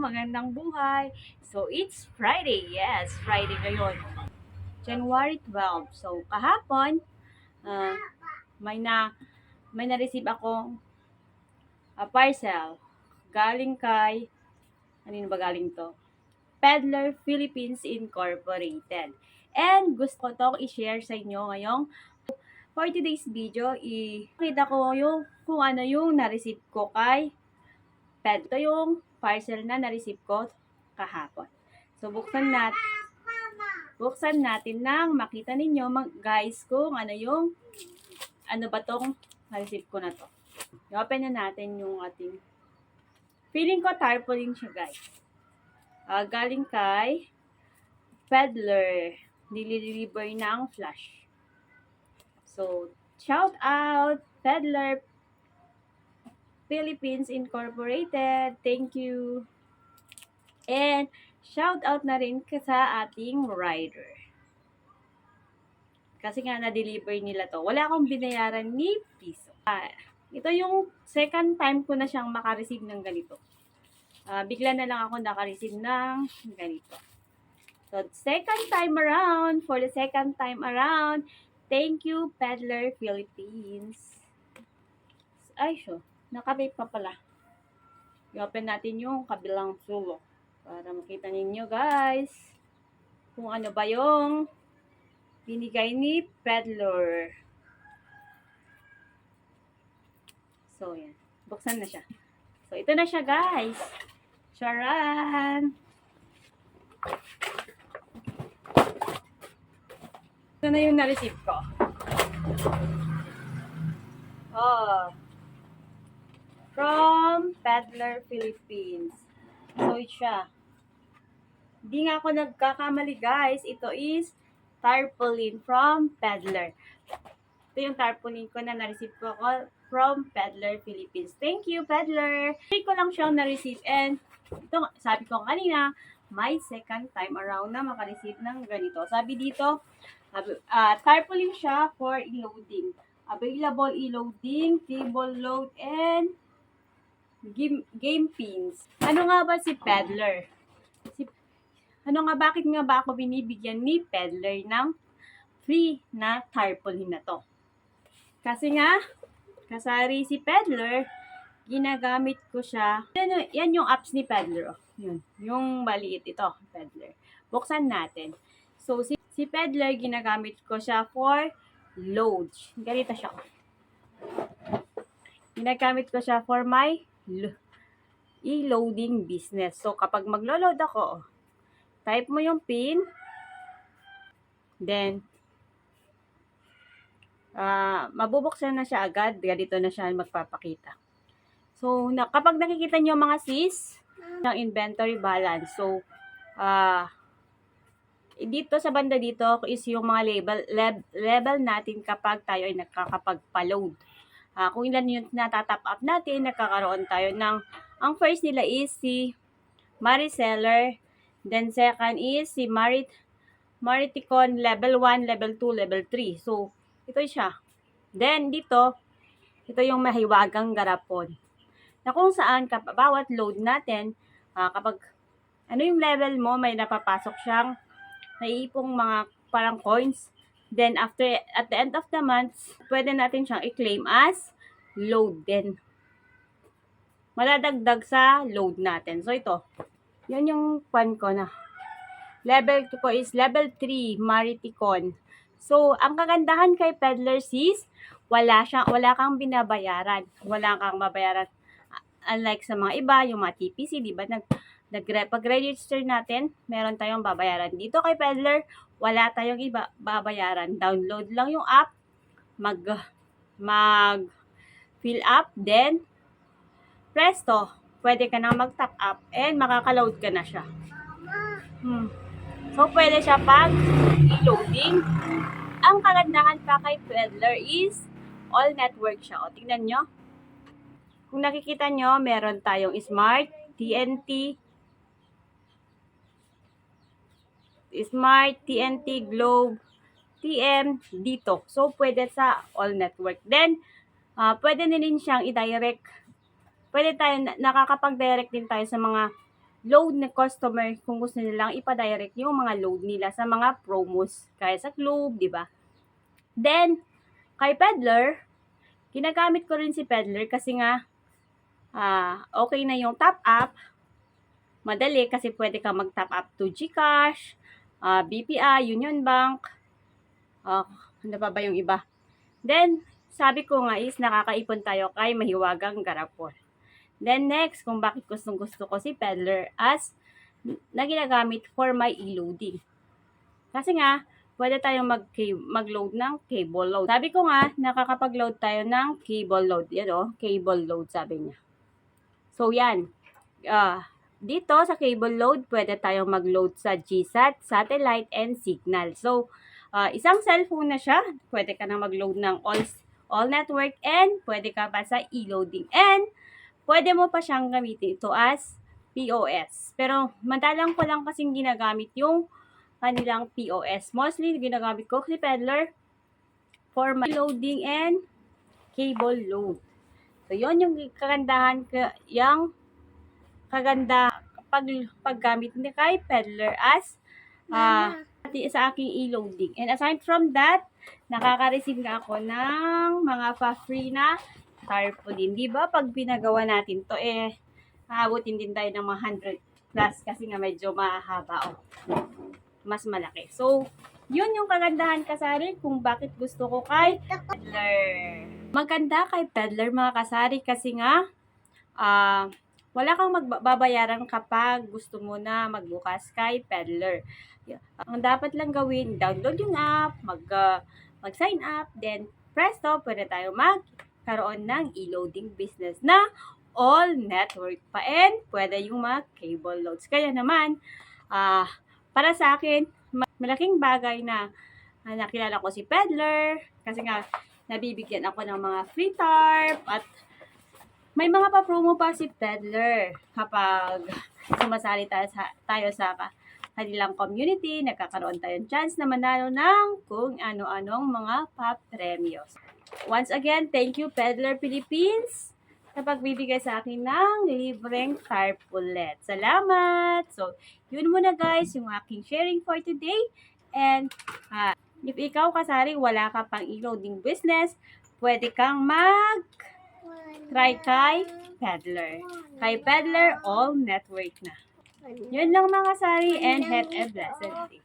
magandang buhay. So, it's Friday. Yes, Friday ngayon. January 12. So, kahapon, uh, may na may na-receive akong parcel galing kay ano ba galing to? Peddler Philippines Incorporated. And gusto ko tong i-share sa inyo ngayong for today's video, ipakita ko yung kung ano yung na-receive ko kay Peddler. Ito yung parcel na na-receive ko kahapon. So, buksan natin nang makita ninyo guys kung ano ba tong na-receive ko na to. I-open na natin yung ating, feeling ko tarpaulin siya guys. Galing kay Peddler, nililiver ng flash. So, shout out Peddler Philippines Incorporated. Thank you. And shout out na rin sa ating rider. Kasi nga na-deliver nila to. Wala akong binayaran ni piso. Ito yung second time ko na siyang makareceive ng ganito. Bigla na lang ako nakareceive ng ganito. So, for the second time around, thank you, Peddler Philippines. Ay, naka-vape pa pala. I-open natin yung kabilang sulok para makita ninyo, guys, kung ano ba yung binigay ni Peddler. So, yan. Buksan na siya. So, ito na siya, guys. Charan! Ito na yung na-receive ko. From Peddler Philippines. So, ito siya. Hindi nga ako nagkakamali, guys. Ito is tarpaulin from Peddler. Ito yung tarpaulin ko na na-receive ko from Peddler Philippines. Thank you, Peddler! Hindi ko lang siyang na-receive and ito, sabi ko kanina, may second time around na makareceive ng ganito. Sabi dito, tarpaulin siya for e-loading. Available e-loading, table load, and game pins. Ano nga ba si Peddler? Bakit nga ba ako binibigyan ni Peddler ng free na tarpaulin na to? Kasi nga, kasari si Peddler, ginagamit ko siya. Yan yung apps ni Peddler. Yun. Yung maliit ito, Peddler. Buksan natin. So, si Peddler, ginagamit ko siya for load. Ganito siya. Ginagamit ko siya for my e-loading business. So, kapag maglo-load ako, type mo yung PIN, then, mabubuksan na siya agad. Ganito na siya magpapakita. So, kapag nakikita nyo mga sis, ng inventory balance. So, dito sa banda dito is yung mga level natin kapag tayo ay nakakapagpa-load. Kung ilan yung natatap up natin, nagkakaroon tayo ng, ang first nila is si Mariseller, then second is si Mariticon level 1, level 2, level 3. So, ito siya. Then, dito, ito yung mahiwagang garapon. Na kung saan, bawat load natin, kapag ano yung level mo, may napapasok siyang naiipong mga parang coins. Then, at the end of the month, pwede natin siyang i-claim as load din. Maladagdag sa load natin. So, ito. Yan yung pan ko na. Level 2 ko is level 3, Mariticon. So, ang kagandahan kay Peddler sis, wala kang binabayaran. Wala kang mabayaran. Unlike sa mga iba, yung mga TPC, di ba? Pag-register natin, meron tayong babayaran. Dito kay Peddler, wala tayong iba babayaran. Download lang yung app, mag-fill up, then presto, pwede ka nang mag-top up and makaka-load ka na siya. So, pwede siya pag e-loading. Ang kagandahan pa kay Peddler is all network siya. O, tingnan nyo. Kung nakikita nyo, meron tayong Smart, TNT, Globe, TM, dito. So, pwede sa all network. Then, pwede na rin siyang i-direct. Pwede tayo, nakakapag-direct din tayo sa mga load na customer kung gusto nilang ipa-direct yung mga load nila sa mga promos kaya sa Globe, di ba? Then, kay Peddler, ginagamit ko rin si Peddler kasi nga okay na yung top up. Madali kasi pwede ka mag-top up to GCash, BPI, Union Bank, ano pa ba yung iba? Then, sabi ko nga is nakakaipon tayo kay Mahiwagang Garapon. Then next, kung bakit gusto ko si Peddler as na ginagamit for my e-loading. Kasi nga, pwede tayong mag-load ng cable load. Sabi ko nga, nakakapag-load tayo ng cable load. Yan cable load sabi niya. So yan, dito sa cable load, pwede tayong mag-load sa GSAT, satellite, and signal. So, isang cellphone na siya. Pwede ka na mag-load ng all network and pwede ka pa sa e-loading. And, pwede mo pa siyang gamitin ito as POS. Pero, madalang ko lang kasing ginagamit yung kanilang POS. Mostly, ginagamit ko si Peddler for my loading and cable load. So, yon yung kagandahan paggamit ni kay Peddler as sa aking e-loading. And aside from that, nakaka-receive nga ako ng mga pa-free na tarpaulin. Di ba? Pag pinagawa natin to, aabutin din tayo ng mga 100 plus kasi nga medyo mahaba mas malaki. So, yun yung kagandahan kasari kung bakit gusto ko kay Peddler. Maganda kay Peddler mga kasari kasi nga wala kang magbabayaran kapag gusto mo na magbukas kay Peddler. Ang dapat lang gawin, download yung app, mag-sign up, then presto, pwede tayo magkaroon ng e-loading business na all network pa and pwede yung mga cable loads. Kaya naman, para sa akin, malaking bagay na nakilala ko si Peddler kasi nga nabibigyan ako ng mga free tarp at may mga pa-promo pa si Peddler kapag sumasali tayo sa kanilang community, nagkakaroon tayong chance na manalo ng kung ano-anong mga pa-premyos. Once again, thank you Peddler Philippines sa pagbibigay sa akin ng libreng tarpaulin. Salamat! So, yun muna guys, yung aking sharing for today. And, if ikaw kasari, wala ka pang e-loading business, pwede kang try kay Peddler. Kay Peddler, all network na. Yun lang mga kasari and have a blessed day.